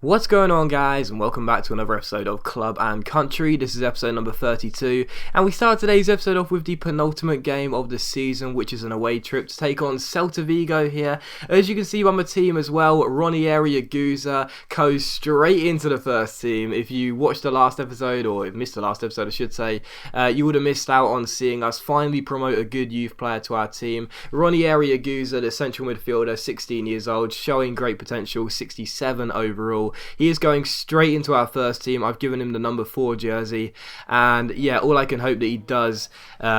What's going on, guys, and welcome back to another episode of Club and Country. This is episode number 32, and we start today's episode off with the penultimate game of the season, which is an away trip to take on CELTA VIGO here. As you can see by my team as well, Ranieri Aguza goes straight into the first team. If you watched the last episode, or missed the last episode I should say, you would have missed out on seeing us finally promote a good youth player to our team. Ranieri Aguza, the central midfielder, 16 years old, showing great potential, 67 overall. He is going straight into our first team. I've given him the number 4 jersey, and yeah, all I can hope that he does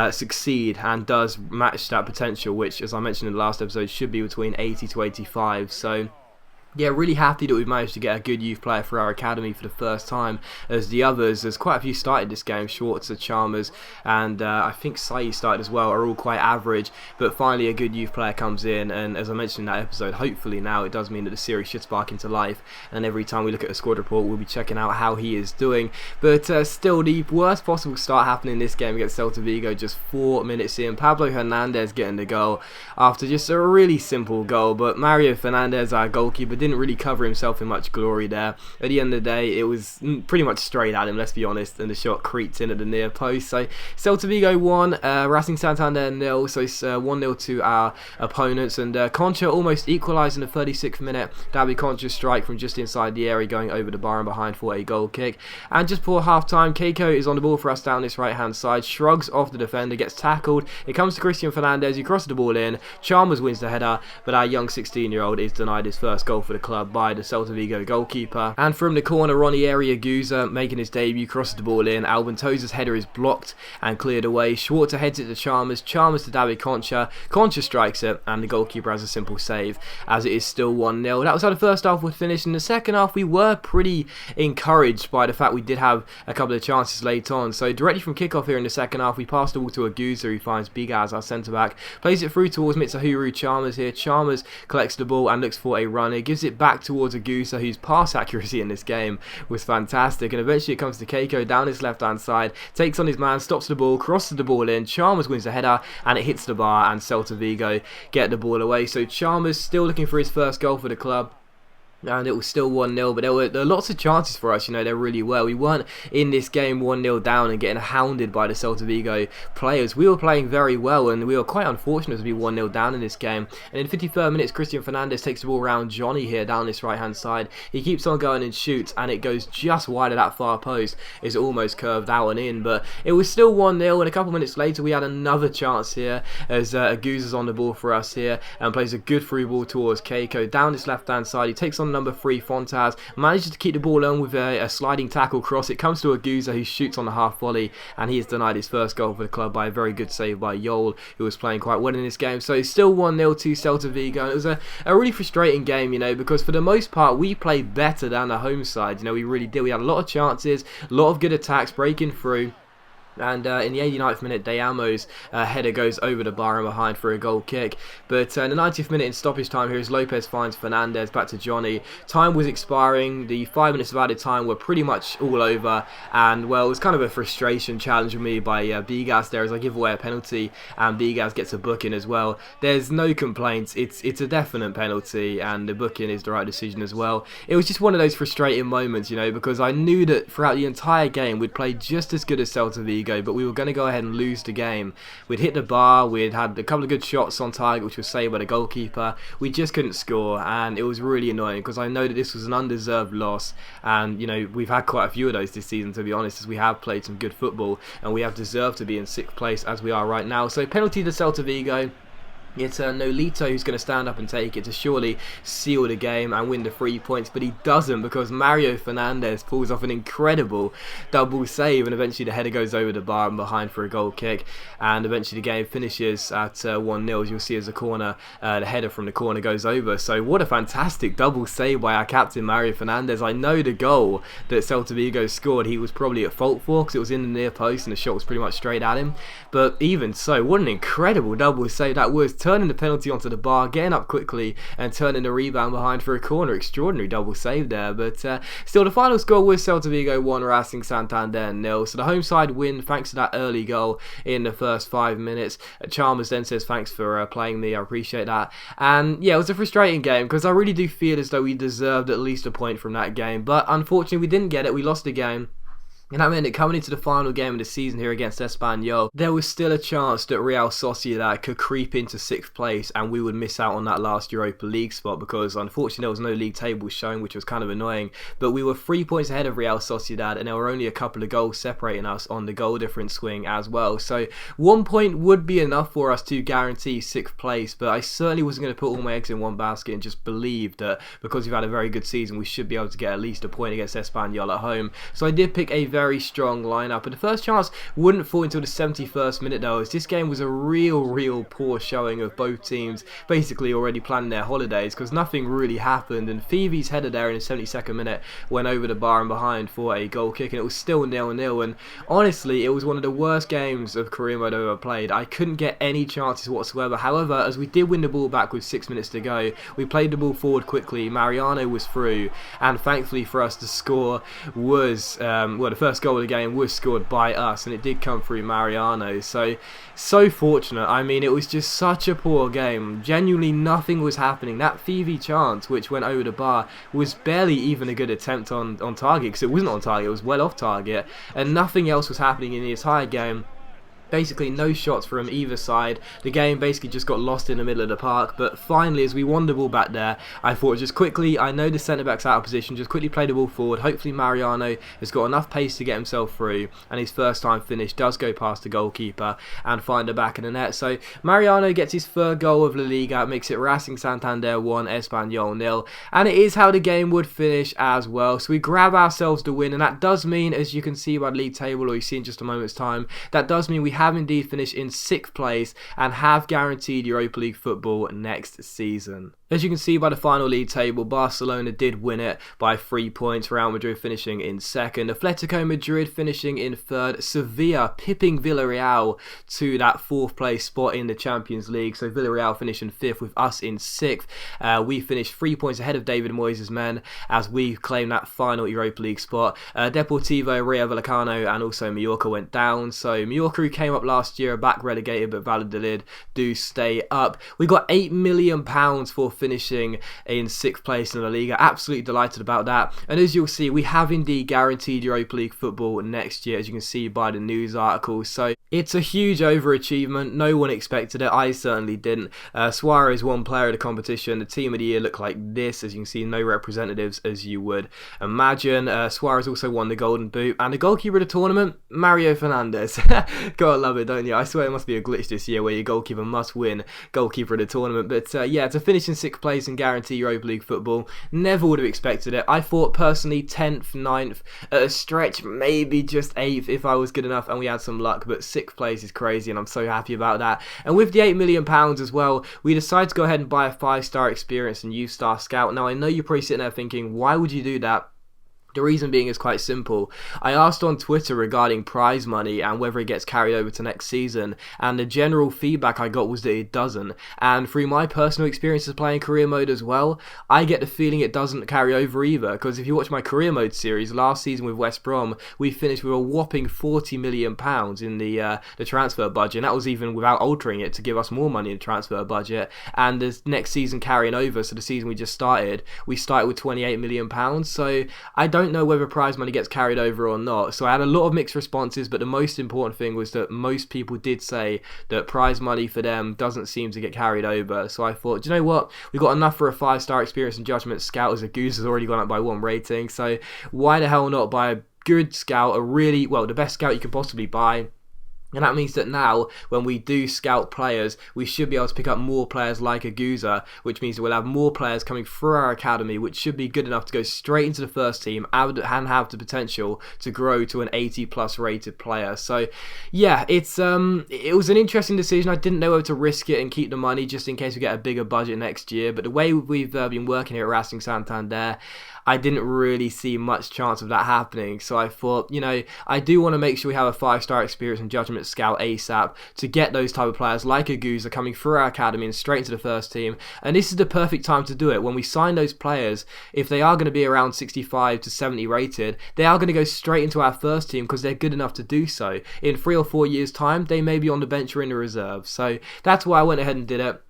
succeed and does match that potential, which, as I mentioned in the last episode, should be between 80 to 85. So yeah, really happy that we've managed to get a good youth player for our academy for the first time, as the others, there's quite a few started this game. Schwarzer, Chalmers, and I think Sai started as well, are all quite average, but finally a good youth player comes in, and as I mentioned in that episode, hopefully now it does mean that the series should spark into life, and every time we look at a squad report we'll be checking out how he is doing. But still, the worst possible start happening in this game against CELTA VIGO, just 4 minutes in. Pablo Hernandez getting the goal after just a really simple goal, but Mario Fernandez, our goalkeeper, didn't really cover himself in much glory there. At the end of the day, it was pretty much straight at him, let's be honest, and the shot creeped in at the near post. So CELTA VIGO 1, Racing Santander 0, so 1-0 to our opponents, and Concha almost equalised in the 36th minute. That'll be Concha's strike from just inside the area, going over the bar and behind for a goal kick. And just before half time, Keiko is on the ball for us down this right hand side, shrugs off the defender, gets tackled. It comes to Christian Fernandez, he crosses the ball in. Chalmers wins the header, but our young 16-year-old is denied his first goal for the club by the CELTA VIGO goalkeeper. And from the corner, Ranieri Aguza making his debut, crosses the ball in. Albentosa's header is blocked and cleared away. Schwarzer heads it to Chalmers, Chalmers to David Concha, Concha strikes it, and the goalkeeper has a simple save, as it is still 1-0. That was how the first half would finish. In the second half, we were pretty encouraged by the fact we did have a couple of chances late on. So directly from kickoff here in the second half, we passed the ball to Aguza, who finds Bigaz, our centre-back, plays it through towards Mitsahuru Chalmers here. Chalmers collects the ball and looks for a run. He gives it back towards Aguza, whose pass accuracy in this game was fantastic, and eventually it comes to Keiko down his left hand side, takes on his man, stops the ball, crosses the ball in. Chalmers wins the header and it hits the bar, and CELTA VIGO get the ball away. So Chalmers still looking for his first goal for the club, and it was still 1-0, but there were lots of chances for us, there really were. We weren't in this game 1-0 down and getting hounded by the CELTA VIGO players. We were playing very well, and we were quite unfortunate to be 1-0 down in this game. And in the 53rd minutes, Christian Fernandez takes the ball around Johnny here down this right-hand side. He keeps on going and shoots, and it goes just wide of that far post. It's almost curved out and in, but it was still 1-0, and a couple minutes later, we had another chance here, as Aguza's on the ball for us here, and plays a good through ball towards Keiko. Down this left-hand side, he takes on number 3 Fontaz, manages to keep the ball on with a sliding tackle cross. It comes to Aguza, who shoots on the half volley, and he is denied his first goal for the club by a very good save by Yol, who was playing quite well in this game. So it's still 1-0 to CELTA VIGO, and it was a really frustrating game, because for the most part we played better than the home side. We really did. We had a lot of chances, a lot of good attacks breaking through. And in the 89th minute, De Amo's header goes over the bar and behind for a goal kick. But in the 90th minute in stoppage time here, as Lopez finds Fernandez back to Johnny. Time was expiring. The 5 minutes of added time were pretty much all over. And, well, it was kind of a frustration challenge for me by Bigaz there, as I give away a penalty. And Bigaz gets a booking as well. There's no complaints. It's a definite penalty. And the booking is the right decision as well. It was just one of those frustrating moments, because I knew that throughout the entire game we'd played just as good as CELTA VIGO, but we were going to go ahead and lose the game. We'd hit the bar, we'd had a couple of good shots on target, which was saved by the goalkeeper. We just couldn't score, and it was really annoying, because I know that this was an undeserved loss, and we've had quite a few of those this season, to be honest, as we have played some good football, and we have deserved to be in 6th place as we are right now. So penalty to CELTA VIGO. It's Nolito who's going to stand up and take it to surely seal the game and win the 3 points, but he doesn't, because Mario Fernandez pulls off an incredible double save, and eventually the header goes over the bar and behind for a goal kick, and eventually the game finishes at 1-0. As you'll see, as a corner, the header from the corner goes over. So what a fantastic double save by our captain Mario Fernandez. I know the goal that CELTA VIGO scored he was probably at fault for, because it was in the near post and the shot was pretty much straight at him, but even so, what an incredible double save that was. turning the penalty onto the bar, getting up quickly and turning the rebound behind for a corner. Extraordinary double save there, but still the final score was CELTA VIGO 1, Racing Santander 0. So the home side win thanks to that early goal in the first 5 minutes. Chalmers then says thanks for playing me, I appreciate that. And yeah, it was a frustrating game because I really do feel as though we deserved at least a point from that game, but unfortunately we didn't get it. We lost the game. And that meant that coming into the final game of the season here against ESPANYOL, there was still a chance that Real Sociedad could creep into 6th place and we would miss out on that last Europa League spot, because unfortunately there was no league table showing, which was kind of annoying. But we were 3 points ahead of Real Sociedad and there were only a couple of goals separating us on the goal difference swing as well. So 1 point would be enough for us to guarantee 6th place, but I certainly wasn't going to put all my eggs in one basket and just believe that because we've had a very good season we should be able to get at least a point against ESPANYOL at home. So I did pick a very strong lineup, but the first chance wouldn't fall until the 71st minute though, as this game was a real poor showing of both teams basically already planning their holidays, because nothing really happened, and Phoebe's header there in the 72nd minute went over the bar and behind for a goal kick, and it was still 0-0, and honestly it was one of the worst games of career mode I've ever played. I couldn't get any chances whatsoever. However, as we did win the ball back with 6 minutes to go, we played the ball forward quickly, Mariano was through, and thankfully for us the score was, the first goal of the game was scored by us, and it did come through Mariano. So fortunate. I mean, it was just such a poor game. Genuinely nothing was happening. That Phoebe chance which went over the bar was barely even a good attempt on target, because it wasn't on target, it was well off target, and nothing else was happening in the entire game. Basically no shots from either side. The game basically just got lost in the middle of the park, but finally as we won the ball back there, I thought just quickly, I know the centre back's out of position, just quickly play the ball forward. Hopefully Mariano has got enough pace to get himself through, and his first time finish does go past the goalkeeper and find the back of the net. So Mariano gets his third goal of La Liga, makes it Racing Santander 1, ESPANYOL 0, and it is how the game would finish as well. So we grab ourselves the win, and that does mean, as you can see by the league table, or you see in just a moment's time, that does mean we have indeed finished in 6th place and have guaranteed Europa League football next season. As you can see by the final league table, Barcelona did win it by 3 points, Real Madrid finishing in 2nd, Atletico Madrid finishing in 3rd, Sevilla pipping Villarreal to that 4th place spot in the Champions League, so Villarreal finishing 5th with us in 6th. We finished 3 points ahead of David Moyes' men as we claimed that final Europa League spot. Deportivo, Rayo Vallecano and also Mallorca went down, so Mallorca, who came up last year, are back relegated, but Valladolid do stay up. We got £8 million for finishing in 6th place in La Liga. Absolutely delighted about that. And as you'll see, we have indeed guaranteed Europa League football next year, as you can see by the news articles. So it's a huge overachievement. No one expected it. I certainly didn't. Suarez won player of the competition. The team of the year looked like this. As you can see, no representatives as you would imagine. Suarez also won the Golden Boot. And the goalkeeper of the tournament, Mario Fernandes. Gotta love it, don't you? I swear it must be a glitch this year where your goalkeeper must win goalkeeper of the tournament. But yeah, to finish in 6th place and guarantee Europa League football, never would have expected it. I thought personally 10th, 9th, at a stretch maybe just 8th if I was good enough and we had some luck, but 6th place is crazy and I'm so happy about that. And with the £8 million as well, we decided to go ahead and buy a 5-star experience and youth star scout. Now I know you're probably sitting there thinking, why would you do that? The reason being is quite simple. I asked on Twitter regarding prize money and whether it gets carried over to next season, and the general feedback I got was that it doesn't. And through my personal experiences playing career mode as well, I get the feeling it doesn't carry over either, because if you watch my career mode series last season with West Brom, we finished with a whopping £40 million in the transfer budget, and that was even without altering it to give us more money in the transfer budget. And the next season carrying over, so the season we just started, we started with £28 million. So I don't know whether prize money gets carried over or not. So I had a lot of mixed responses, but the most important thing was that most people did say that prize money for them doesn't seem to get carried over. So I thought, do you know what? We got enough for a 5-star experience and judgment scout, as a Goose has already gone up by 1 rating. So why the hell not buy a good scout, the best scout you can possibly buy. And that means that now, when we do scout players, we should be able to pick up more players like Aguza, which means that we'll have more players coming through our academy, which should be good enough to go straight into the first team and have the potential to grow to an 80+ rated player. So, yeah, it was an interesting decision. I didn't know whether to risk it and keep the money just in case we get a bigger budget next year. But the way we've been working here at Racing Santander, I didn't really see much chance of that happening. So I thought, you know, I do want to make sure we have a 5-star experience and judgment scout ASAP to get those type of players like a Guza coming through our academy and straight into the first team. And this is the perfect time to do it. When we sign those players, if they are going to be around 65 to 70 rated, they are going to go straight into our first team because they're good enough to do so. In 3 or 4 years time, they may be on the bench or in the reserve. So that's why I went ahead and did it.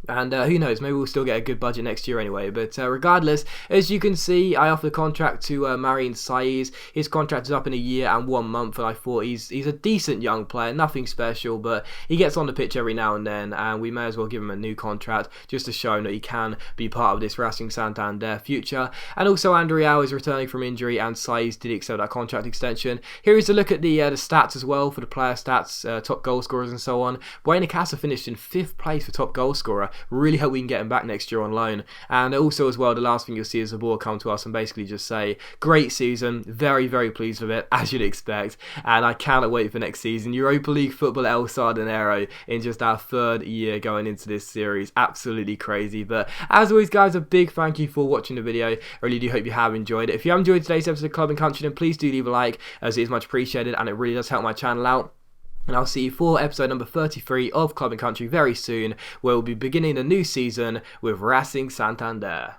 And who knows, maybe we'll still get a good budget next year anyway. But regardless, as you can see, I offered a contract to Marine Saiz. His contract is up in 1 year and 1 month, and I thought he's a decent young player, nothing special, but he gets on the pitch every now and then, and we may as well give him a new contract just to show him that he can be part of this Racing Santander future. And also, Andriao is returning from injury, and Saiz did accept that contract extension. Here is a look at the stats as well for the player stats, top goal scorers and so on. Buena Casa finished in 5th place for top goal scorer. Really hope we can get him back next year on loan. And also as well, the last thing you'll see is the ball come to us and basically just say, great season, very, very pleased with it, as you'd expect, and I cannot wait for next season. Europa League football El Sardinero in just our 3rd year going into this series. Absolutely crazy. But as always, guys, a big thank you for watching the video. I really do hope you have enjoyed it. If you have enjoyed today's episode of Club and Country, then please do leave a like, as it is much appreciated and it really does help my channel out. And I'll see you for episode number 33 of Club and Country very soon, where we'll be beginning a new season with Racing Santander.